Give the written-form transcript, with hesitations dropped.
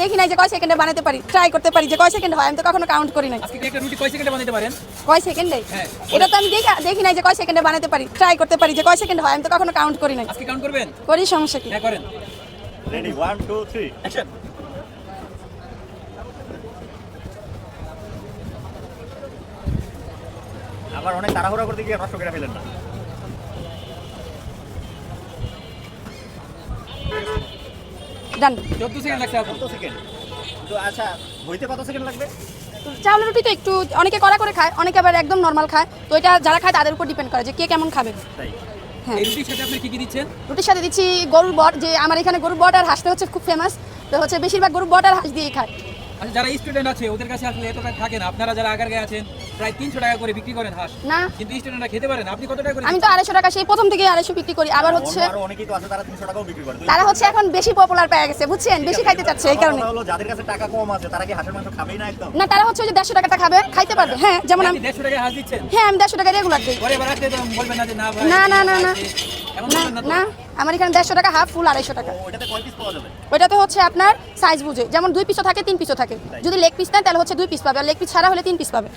দেখি নাই যে কয় সেকেন্ডে বানাতে পারি, ট্রাই করতে পারি যে কয় সেকেন্ড হয়, আমি তো কখনো কাউন্ট করি নাই। আজকে একটা রুটি কয় সেকেন্ডে বানাতে পারেন? কয় সেকেন্ডে? হ্যাঁ। এটা তো আমি দেখি নাই যে কয় সেকেন্ডে বানাতে পারি, ট্রাই করতে পারি যে কয় সেকেন্ড হয়, আমি তো কখনো কাউন্ট করি নাই। আজকে কাউন্ট করবেন? করি, সমস্যা কি? হ্যাঁ করেন। Ready 1 2 3 action. আবার অনেক তাড়াহুড়া করতে গিয়ে নষ্ট করে ফেলেন না। ডান। 14 সেকেন্ড লাগছে আপু। কত সেকেন্ড? তো আচ্ছা হইতে কত সেকেন্ড লাগবে? চাউলের রুটি তো একটু অনেকে কড়া করে খায়, অনেকে আবার একদম নর্মাল খায়, তো এটা যারা খায় তাদের উপর ডিপেন্ড করে যে কে কেমন খাবে। তাই হ্যাঁ, এই রুটির সাথে আপনি কি কি দিচ্ছেন? রুটির সাথে দিচ্ছি গরুর বট, যে আমার এখানে গরুর বট আর হাঁসটা হচ্ছে খুব ফেমাস, তো হচ্ছে বেশিরভাগ গরুর বট আর হাঁস দিয়েই খায়। আচ্ছা যারা স্টুডেন্ট আছে ওদের কাছে আসলে এত টাকা থাকে না, আপনারা যারা আগারগাঁয়ে আছেন প্রায় 300 টাকা করে বিক্রি করেন হাঁস, না, কিন্তু স্টুডেন্টরা খেতে পারে না, আপনি কত টাকা করে? আমি তো 250 টাকা সেই প্রথম থেকে 250 বিক্রি করি। আবার হচ্ছে আরো অনেকেই তো আছে তারা 300 টাকাও বিক্রি করে। তারা হচ্ছে এখন বেশি পপুলার পেয়ে গেছে, বুঝছেন, বেশি খাইতে চাচ্ছে এই কারণে। কথা হলো যাদের কাছে টাকা কম আছে তারা কি হাঁসের মাংস খাবেই না একদম? না, তারা হচ্ছে ওই যে 150 টাকাটা খাবে, খাইতে পারবে। হ্যাঁ, যেমন আমি, আপনি 150 টাকা হাঁস দিচ্ছেন? হ্যাঁ আমি 150 টাকা রেগুলার দিই। পরে এবার আসলে তো বলবেন না যে না ভাই না, না, না, না। এমন না বলবেন না তো? না, আমার এখানে 150 টাকা হাফ, ফুল 250 টাকা। ওইটাতে কয় পিস পাওয়া যাবে? ওইটাতে হচ্ছে আপনার সাইজ বুঝে, যেমন 2 পিসও থাকে, 3 পিসও থাকে। যদি লেগ পিস নেন তাহলে হচ্ছে 2 পিস পাবে, আর লেগ পিস ছাড়া হলে 3 পিস পাবে।